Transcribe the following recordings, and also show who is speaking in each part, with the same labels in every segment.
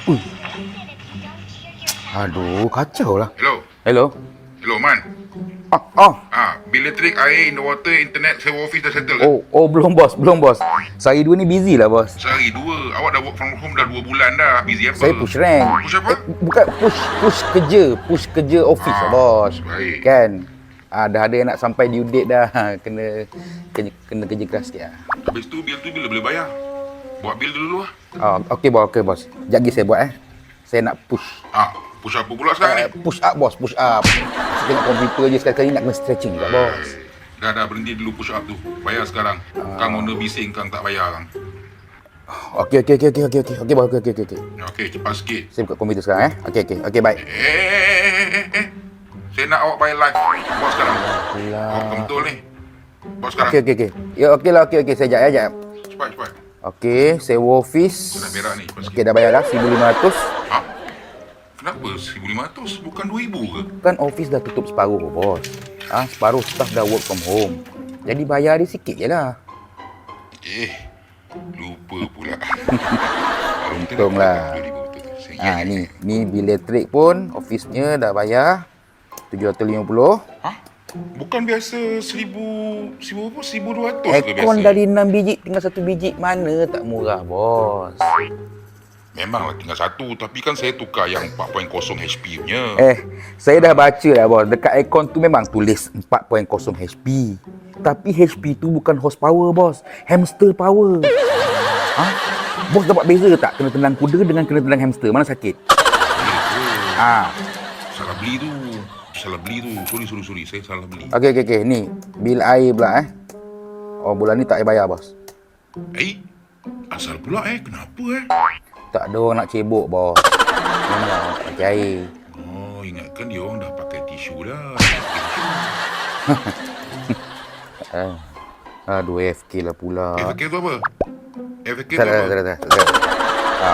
Speaker 1: Ui, aduh, kacau lah.
Speaker 2: Hello.
Speaker 1: Hello?
Speaker 2: Hello, Man.
Speaker 1: Oh.
Speaker 2: Bil elektrik, air, in the water, internet, sewa office dah settle.
Speaker 1: Belum bos. Saya dua ni busy lah bos.
Speaker 2: Sehari dua. Awak dah work from home dah 2 bulan dah. Busy apa?
Speaker 1: Saya push rank.
Speaker 2: Push apa?
Speaker 1: Bukan push kerja office lah bos.
Speaker 2: Baik.
Speaker 1: Kan? Dah ada yang nak sampai due date dah. Kena kerja keras sikit lah.
Speaker 2: Habis tu, bil tu bila boleh bayar? Buat bil dulu lah.
Speaker 1: Okey bos. Sekejap lagi saya buat Saya nak push.
Speaker 2: Push apa pula sekarang ni?
Speaker 1: Push up bos, push up. Saya tengok komputer je sekali-kali nak kena stretching juga bos.
Speaker 2: Dah berhenti dulu push up tu. Bayar sekarang. Kang owner bising Kang tak bayar Kang.
Speaker 1: Okey bos, okey.
Speaker 2: Okey, cepat sikit.
Speaker 1: Saya buka komputer sekarang Okey, baik.
Speaker 2: Saya nak awak bayar live. Bos sekarang. Awak betul ni. Bos sekarang.
Speaker 1: Okey. Ya okeylah. Saya jap.
Speaker 2: Cepat.
Speaker 1: Okey, sewa office.
Speaker 2: Dah berak ni.
Speaker 1: Okey, dah bayar dah 1,500.
Speaker 2: Kenapa 1,500? Bukan 2,000 ke?
Speaker 1: Kan office dah tutup separuh bos. Separuh staff dah work from home. Jadi bayar dia sikit je lah.
Speaker 2: Lupa pula.
Speaker 1: Untunglah. Ni bil elektrik pun office-nya dah bayar 750.
Speaker 2: Bukan biasa 1,200 ke biasa?
Speaker 1: Aircon dari 6 biji tinggal 1 biji. Mana tak murah bos.
Speaker 2: Memanglah tinggal 1, tapi kan saya tukar yang 4.0 HP punya.
Speaker 1: Saya dah baca dah bos. Dekat aircon tu memang tulis 4.0 HP. Tapi HP tu bukan horsepower bos. Hamster power. Bos dapat beza tak kena tendang kuda dengan kena tendang hamster? Mana sakit?
Speaker 2: Salah beli tu. Sorry. Saya salah beli.
Speaker 1: Okey. Ni bil air pula bulan ni tak payah bayar bos.
Speaker 2: Asal pula kenapa
Speaker 1: Tak ada orang nak cebok bos. Memang orang tak pakai air.
Speaker 2: Ingatkan dia orang dah pakai tisu dah.
Speaker 1: Aduh, AFK lah pula.
Speaker 2: AFK tu apa?
Speaker 1: Tak.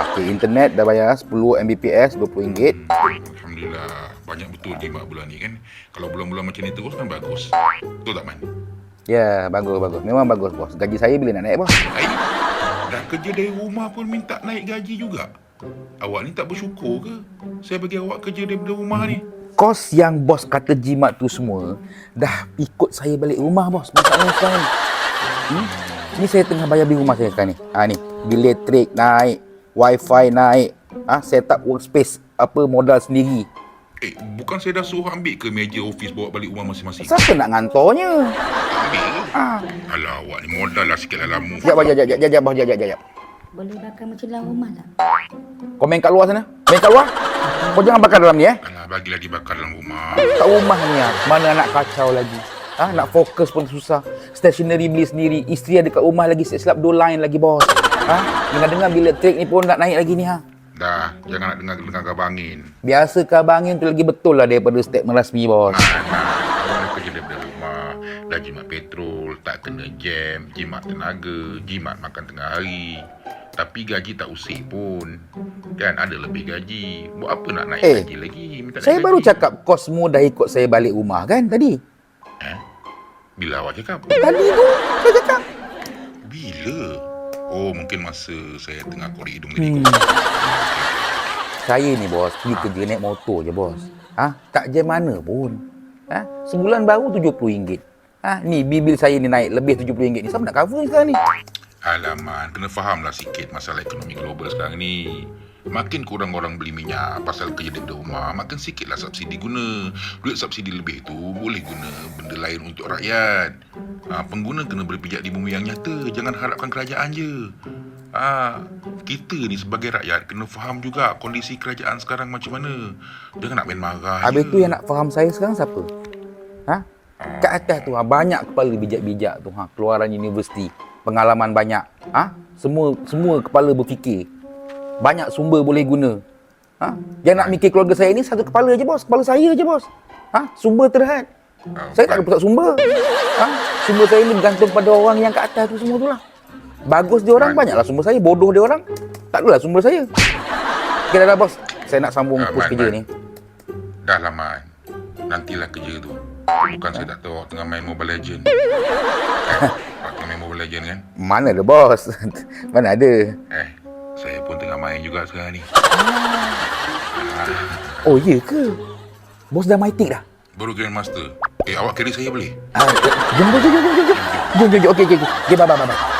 Speaker 1: Okey, internet dah bayar 10 Mbps RM20.
Speaker 2: Alhamdulillah. Banyak betul jimat bulan ni kan. Kalau bulan-bulan macam ni terus kan bagus. Betul tak Man?
Speaker 1: Ya, bagus. Memang bagus bos. Gaji saya bila nak naik bos?
Speaker 2: Dah kerja dari rumah pun minta naik gaji juga. Awak ni tak bersyukur ke? Saya bagi awak kerja daripada rumah ni.
Speaker 1: Kos yang bos kata jimat tu semua dah ikut saya balik rumah bos. Masalahnya sekarang ni. Ni saya tengah bayar bil rumah saya sekarang ni. Ni bil elektrik naik, wifi naik, set up workspace modal sendiri.
Speaker 2: Bukan saya dah suruh ambil ke meja office bawa balik rumah masing-masing?
Speaker 1: Siapa nak ngantornya?
Speaker 2: Ambil. Alah, awak ni modal lah sikit lah lama.
Speaker 1: Sekejap bos.
Speaker 3: Boleh bakar macam dalam rumah tak?
Speaker 1: Kau main kat luar sana. Kau jangan bakar dalam ni
Speaker 2: Alah, bagi lagi bakar dalam rumah.
Speaker 1: Kat rumah ni mana nak kacau lagi. Nak fokus pun susah. Stationery beli sendiri. Isteri ada kat rumah lagi. Silap 2 line lagi bos. Dengar-dengar bil elektrik ni pun nak naik lagi ni
Speaker 2: Dah, jangan nak dengar khabar angin.
Speaker 1: Biasa khabar angin tu lagi betul lah daripada statement rasmi bos.
Speaker 2: Awak kerja daripada rumah. Dah jimat petrol, tak kena jam, jimat tenaga, jimat makan tengah hari. Tapi gaji tak usik pun. Kan ada lebih gaji. Buat apa nak naik gaji lagi?
Speaker 1: Saya baru cakap kos semua dah ikut saya balik rumah kan tadi.
Speaker 2: Bila awak cakap?
Speaker 1: Tadi tu saya cakap.
Speaker 2: Bila? Mungkin masa saya tengah korek hidung tadi.
Speaker 1: Saya ni bos, pergi kerja naik motor je bos. Tak jam mana pun. Sebulan baru RM70. Ni bil saya ni naik lebih RM70 ni. Siapa nak cover sekarang ni?
Speaker 2: Alamak, kena fahamlah sikit masalah ekonomi global sekarang ni. Makin kurang orang beli minyak pasal kerja daripada rumah, makin sikitlah subsidi guna. Duit subsidi lebih tu boleh guna benda lain untuk rakyat. Pengguna kena berpijak di bumi yang nyata. Jangan harapkan kerajaan je. Kita ni sebagai rakyat kena faham juga kondisi kerajaan sekarang macam mana. Jangan nak main marah.
Speaker 1: Habis tu yang nak faham saya sekarang siapa? Kat atas tu banyak kepala bijak-bijak tu keluaran universiti, pengalaman banyak. Semua kepala berfikir. Banyak sumber boleh guna. Jangan nak mikir keluarga saya ni satu kepala je bos. Kepala saya je bos. Sumber terhad. Saya tak ada pusat sumber. Sumber saya ni bergantung pada orang yang kat atas tu semua tu lah. Bagus dia orang, banyaklah sumber saya. Bodoh dia orang, tak adalah sumber saya. Okay dah bos. Saya nak sambung push kerja ni.
Speaker 2: Dah lah Man. Nantilah kerja tu. Bukan saya tak tahu awak tengah main Mobile Legend. Awak tengah main Mobile Legend kan?
Speaker 1: Mana ada bos. Mana ada.
Speaker 2: Saya pun tengah tengah main juga sekarang ni.
Speaker 1: Oh, ya ke? Bos dah mighty dah?
Speaker 2: Baru Grandmaster. Awak carry saya boleh?
Speaker 1: Jom. Okey. Bye.